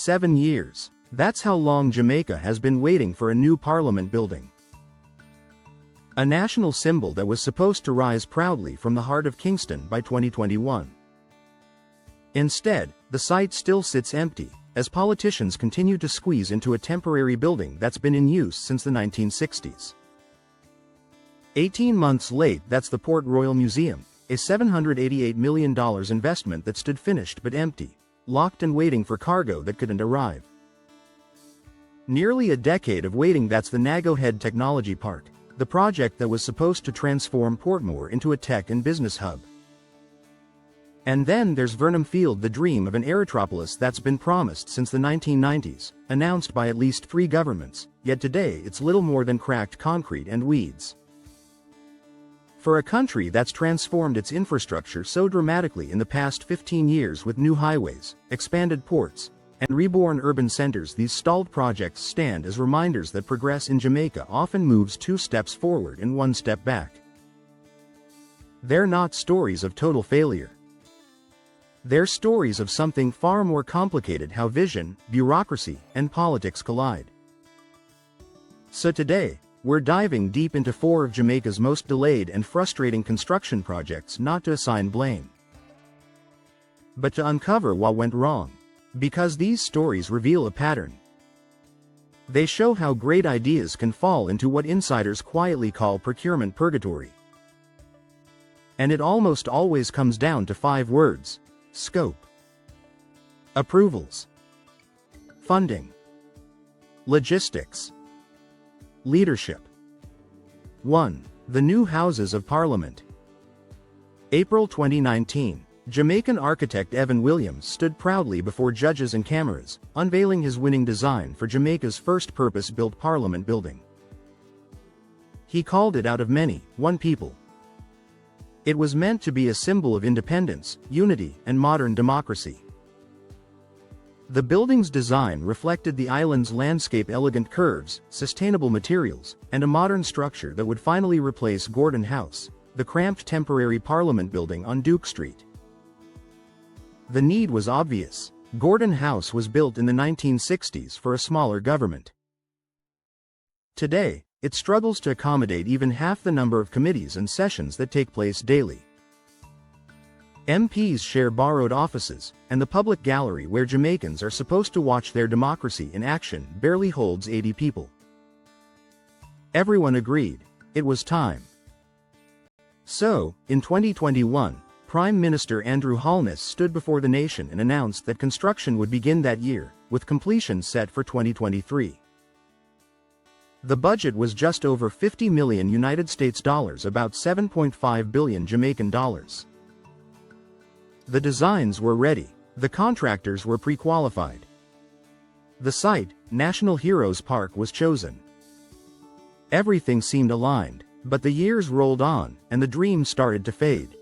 7 years. That's how long Jamaica has been waiting for a new parliament building. A national symbol that was supposed to rise proudly from the heart of Kingston by 2021. Instead, the site still sits empty, as politicians continue to squeeze into a temporary building that's been in use since the 1960s. 18 months late, that's the Port Royal Museum, a $788 million investment that stood finished but empty, locked and waiting for cargo that couldn't arrive. Nearly a decade of waiting, that's the Naggo Technology Park, the project that was supposed to transform Portmore into a tech and business hub. And then there's Vernamfield, the dream of an aerotropolis that's been promised since the 1990s, announced by at least 3 governments, yet today it's little more than cracked concrete and weeds. For a country that's transformed its infrastructure so dramatically in the past 15 years with new highways, expanded ports, and reborn urban centers, these stalled projects stand as reminders that progress in Jamaica often moves 2 steps forward and 1 step back. They're not stories of total failure. They're stories of something far more complicated: how vision, bureaucracy, and politics collide. So today, we're diving deep into 4 of Jamaica's most delayed and frustrating construction projects, not to assign blame, but to uncover what went wrong. Because these stories reveal a pattern. They show how great ideas can fall into what insiders quietly call procurement purgatory. And it almost always comes down to 5 words: scope, approvals, funding, logistics, leadership. 1. The New Houses of Parliament. April 2019. Jamaican architect Evan Williams stood proudly before judges and cameras, unveiling his winning design for Jamaica's first purpose-built parliament building. He called it out of many, one people. It was meant to be a symbol of independence, unity, and modern democracy. The building's design reflected the island's landscape: elegant curves, sustainable materials, and a modern structure that would finally replace Gordon House, the cramped temporary parliament building on Duke Street. The need was obvious. Gordon House was built in the 1960s for a smaller government. Today, it struggles to accommodate even half the number of committees and sessions that take place daily. MPs share borrowed offices, and the public gallery where Jamaicans are supposed to watch their democracy in action barely holds 80 people. Everyone agreed it was time. So, in 2021, Prime Minister Andrew Holness stood before the nation and announced that construction would begin that year, with completion set for 2023. The budget was just over $50 million United States dollars, about 7.5 billion Jamaican dollars. The designs were ready. The contractors were pre-qualified. The site, National Heroes Park, was chosen. Everything seemed aligned, but the years rolled on, and the dream started to fade.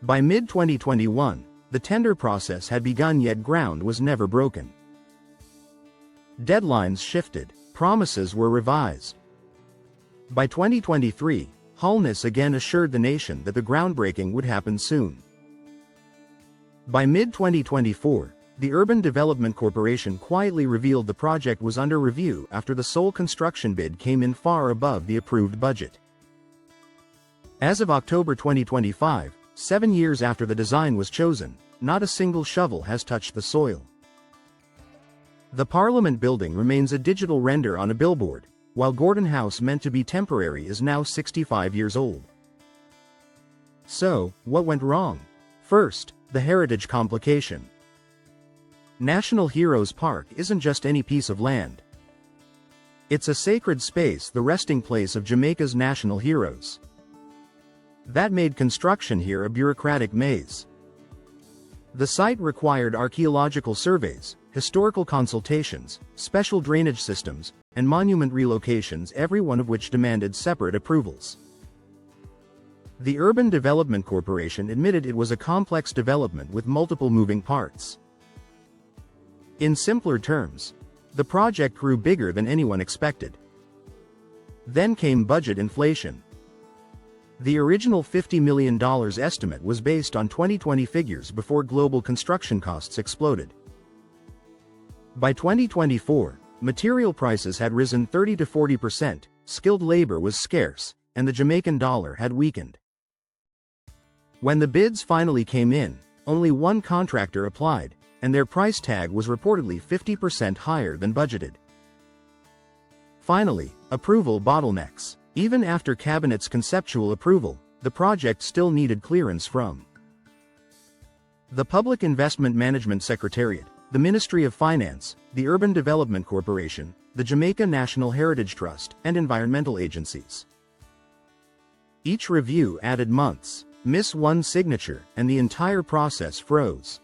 By mid-2021, the tender process had begun, yet ground was never broken. Deadlines shifted, promises were revised. By 2023, Holness again assured the nation that the groundbreaking would happen soon. By mid-2024, the Urban Development Corporation quietly revealed the project was under review after the sole construction bid came in far above the approved budget. As of October 2025, 7 years after the design was chosen, not a single shovel has touched the soil. The Parliament building remains a digital render on a billboard, while Gordon House, meant to be temporary, is now 65 years old. So, what went wrong? First, the heritage complication. National Heroes Park isn't just any piece of land. It's a sacred space, the resting place of Jamaica's national heroes. That made construction here a bureaucratic maze. The site required archaeological surveys, historical consultations, special drainage systems, and monument relocations, every one of which demanded separate approvals. The Urban Development Corporation admitted it was a complex development with multiple moving parts. In simpler terms, the project grew bigger than anyone expected. Then came budget inflation. The original $50 million estimate was based on 2020 figures before global construction costs exploded. By 2024, material prices had risen 30 to 40%, skilled labor was scarce, and the Jamaican dollar had weakened. When the bids finally came in, only one contractor applied, and their price tag was reportedly 50% higher than budgeted. Finally, approval bottlenecks. Even after Cabinet's conceptual approval, the project still needed clearance from the Public Investment Management Secretariat, the Ministry of Finance, the Urban Development Corporation, the Jamaica National Heritage Trust, and environmental agencies. Each review added months. Miss one signature, and the entire process froze.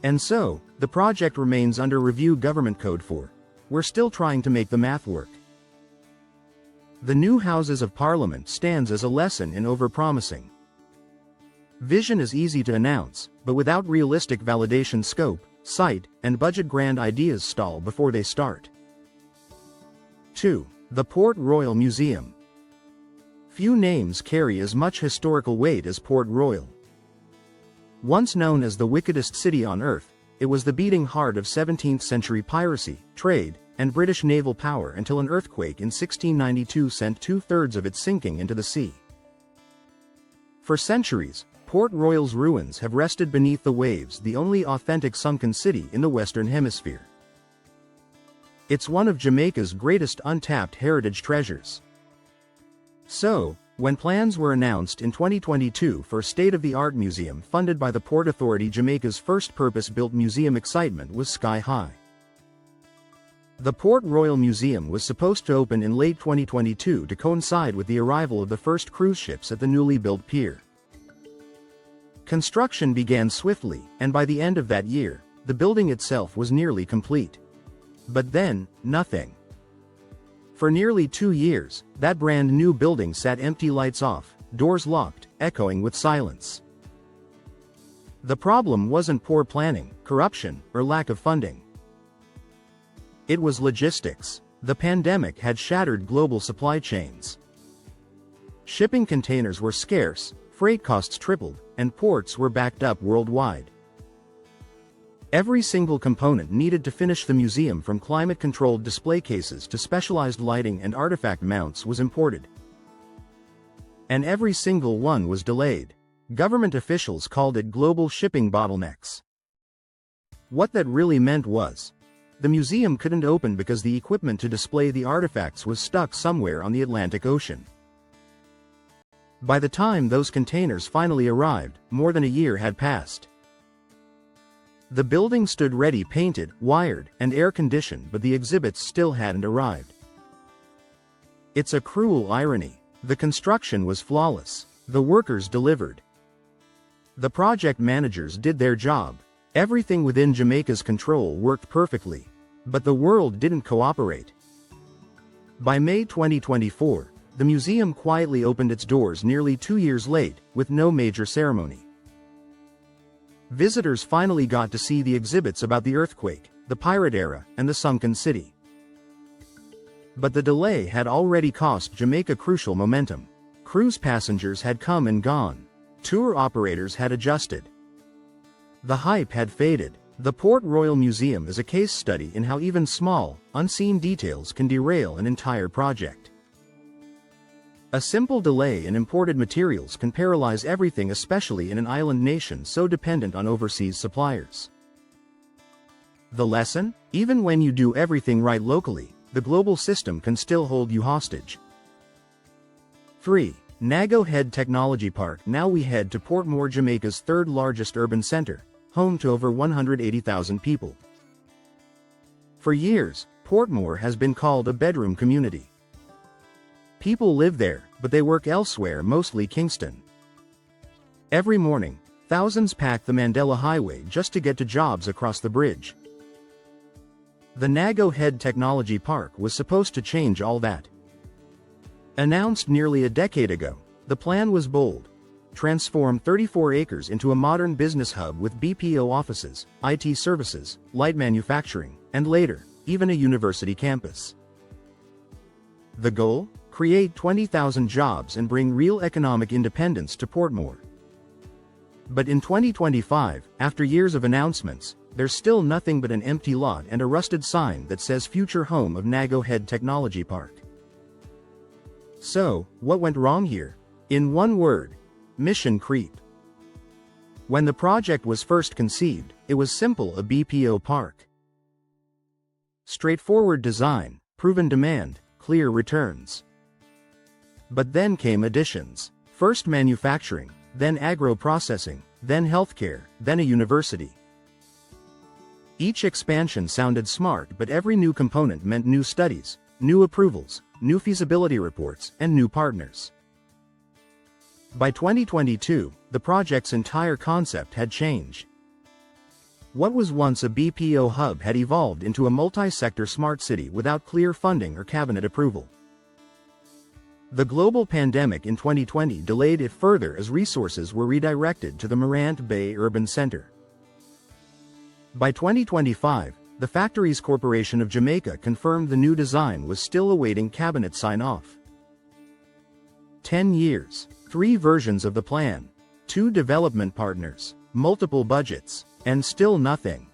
And so, the project remains under review. Government Code 4. We're still trying to make the math work. The new Houses of Parliament stands as a lesson in overpromising. Vision is easy to announce, but without realistic validation, scope, site, and budget, grand ideas stall before they start. 2. The Port Royal Museum. Few names carry as much historical weight as Port Royal. Once known as the wickedest city on earth, it was the beating heart of 17th-century piracy, trade, and British naval power until an earthquake in 1692 sent two-thirds of it sinking into the sea. For centuries, Port Royal's ruins have rested beneath the waves, the only authentic sunken city in the Western Hemisphere. It's one of Jamaica's greatest untapped heritage treasures. So, when plans were announced in 2022 for a state-of-the-art museum funded by the Port Authority, Jamaica's first purpose-built museum, excitement was sky high. The Port Royal Museum was supposed to open in late 2022 to coincide with the arrival of the first cruise ships at the newly built pier. Construction began swiftly, and by the end of that year, the building itself was nearly complete. But then, nothing. For nearly 2 years, that brand new building sat empty, lights off, doors locked, echoing with silence. The problem wasn't poor planning, corruption, or lack of funding. It was logistics. The pandemic had shattered global supply chains. Shipping containers were scarce, freight costs tripled, and ports were backed up worldwide. Every single component needed to finish the museum, from climate-controlled display cases to specialized lighting and artifact mounts, was imported. And every single one was delayed. Government officials called it global shipping bottlenecks. What that really meant was, the museum couldn't open because the equipment to display the artifacts was stuck somewhere on the Atlantic Ocean. By the time those containers finally arrived, more than a year had passed. The building stood ready, painted, wired, and air-conditioned, but the exhibits still hadn't arrived. It's a cruel irony. The construction was flawless. The workers delivered. The project managers did their job. Everything within Jamaica's control worked perfectly. But the world didn't cooperate. By May 2024, the museum quietly opened its doors nearly 2 years late, with no major ceremony. Visitors finally got to see the exhibits about the earthquake, the pirate era, and the sunken city. But the delay had already cost Jamaica crucial momentum. Cruise passengers had come and gone. Tour operators had adjusted. The hype had faded. The Port Royal Museum is a case study in how even small, unseen details can derail an entire project. A simple delay in imported materials can paralyze everything, especially in an island nation so dependent on overseas suppliers. The lesson? Even when you do everything right locally, the global system can still hold you hostage. 3. Naggo Head Technology Park. Now we head to Portmore, Jamaica's third largest urban center, home to over 180,000 people. For years, Portmore has been called a bedroom community. People live there, but they work elsewhere, mostly Kingston. Every morning, thousands pack the Mandela Highway just to get to jobs across the bridge. The Naggo Head Technology Park was supposed to change all that. Announced nearly a decade ago, the plan was bold: transform 34 acres into a modern business hub with BPO offices, IT services, light manufacturing, and later, even a university campus. The goal? Create 20,000 jobs and bring real economic independence to Portmore. But in 2025, after years of announcements, there's still nothing but an empty lot and a rusted sign that says future home of Naggo Head Technology Park. So, what went wrong here? In one word: mission creep. When the project was first conceived, it was simple: a BPO park. Straightforward design, proven demand, clear returns. But then came additions. First manufacturing, then agro-processing, then healthcare, then a university. Each expansion sounded smart, but every new component meant new studies, new approvals, new feasibility reports, and new partners. By 2022, the project's entire concept had changed. What was once a BPO hub had evolved into a multi-sector smart city without clear funding or cabinet approval. The global pandemic in 2020 delayed it further as resources were redirected to the Morant Bay Urban Center. By 2025, the Factories Corporation of Jamaica confirmed the new design was still awaiting cabinet sign-off. 10 years, 3 versions of the plan, 2 development partners, multiple budgets, and still nothing.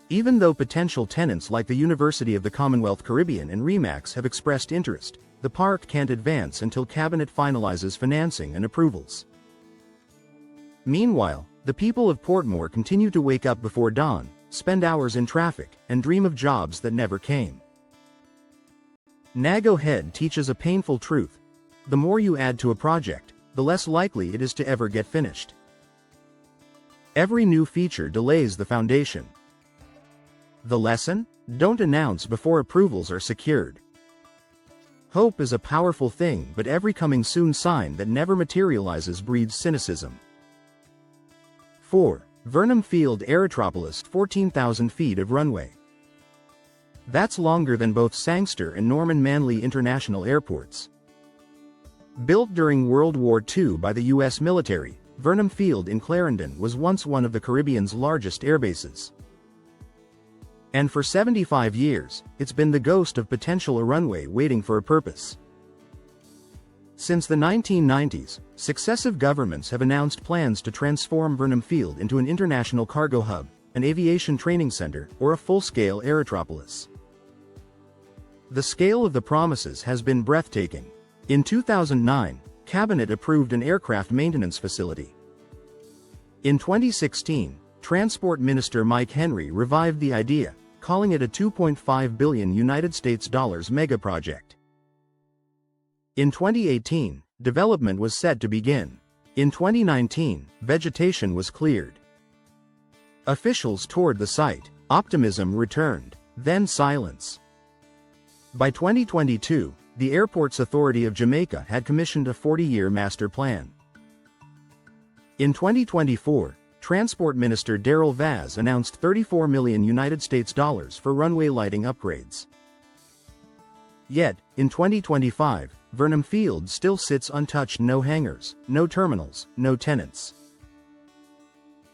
Even though potential tenants like the University of the Commonwealth Caribbean and RE/MAX have expressed interest, the park can't advance until cabinet finalizes financing and approvals. Meanwhile, the people of Portmore continue to wake up before dawn, spend hours in traffic, and dream of jobs that never came. Naggo Head teaches a painful truth: the more you add to a project, the less likely it is to ever get finished. Every new feature delays the foundation. The lesson? Don't announce before approvals are secured. Hope is a powerful thing, but every coming soon sign that never materializes breeds cynicism. 4. Vernamfield Aerotropolis, 14,000 feet of runway. That's longer than both Sangster and Norman Manley International Airports. Built during World War II by the U.S. military, Vernamfield in Clarendon was once one of the Caribbean's largest airbases. And for 75 years, it's been the ghost of potential a runway waiting for a purpose. Since the 1990s, successive governments have announced plans to transform Vernamfield into an international cargo hub, an aviation training center, or a full-scale aerotropolis. The scale of the promises has been breathtaking. In 2009, Cabinet approved an aircraft maintenance facility. In 2016, Transport Minister Mike Henry revived the idea, calling it a $2.5 billion United States dollars mega project. In 2018, development was set to begin. In 2019, vegetation was cleared. Officials toured the site, optimism returned, then silence. By 2022, the Airports Authority of Jamaica had commissioned a 40-year master plan. In 2024, Transport Minister Darrell Vaz announced $34 million United States dollars for runway lighting upgrades. Yet, in 2025, Vernamfield still sits untouched: no hangars, no terminals, no tenants.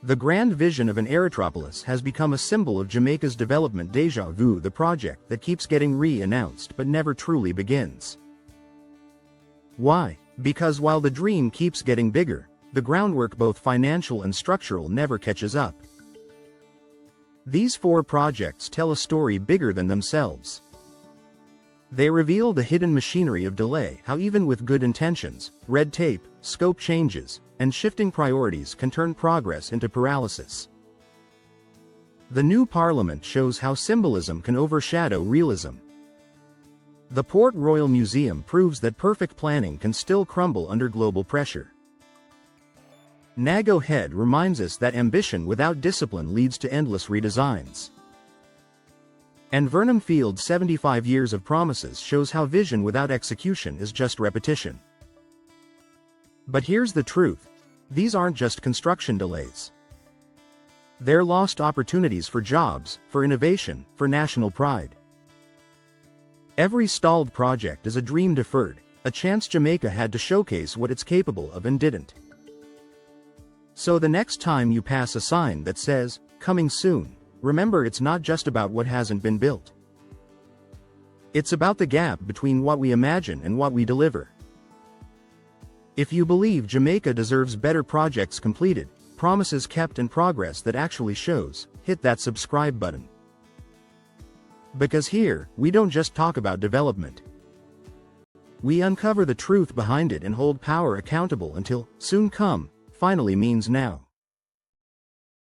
The grand vision of an aerotropolis has become a symbol of Jamaica's development déjà vu, the project that keeps getting re-announced but never truly begins. Why? Because while the dream keeps getting bigger, the groundwork, both financial and structural, never catches up. These 4 projects tell a story bigger than themselves. They reveal the hidden machinery of delay, how even with good intentions, red tape, scope changes, and shifting priorities can turn progress into paralysis. The new parliament shows how symbolism can overshadow realism. The Port Royal Museum proves that perfect planning can still crumble under global pressure. Naggo Head reminds us that ambition without discipline leads to endless redesigns. And Vernamfield's 75 years of promises shows how vision without execution is just repetition. But here's the truth: these aren't just construction delays. They're lost opportunities for jobs, for innovation, for national pride. Every stalled project is a dream deferred, a chance Jamaica had to showcase what it's capable of and didn't. So the next time you pass a sign that says, "Coming soon," remember, it's not just about what hasn't been built. It's about the gap between what we imagine and what we deliver. If you believe Jamaica deserves better projects completed, promises kept and progress that actually shows, hit that subscribe button. Because here, we don't just talk about development. We uncover the truth behind it and hold power accountable until, soon come, finally means now.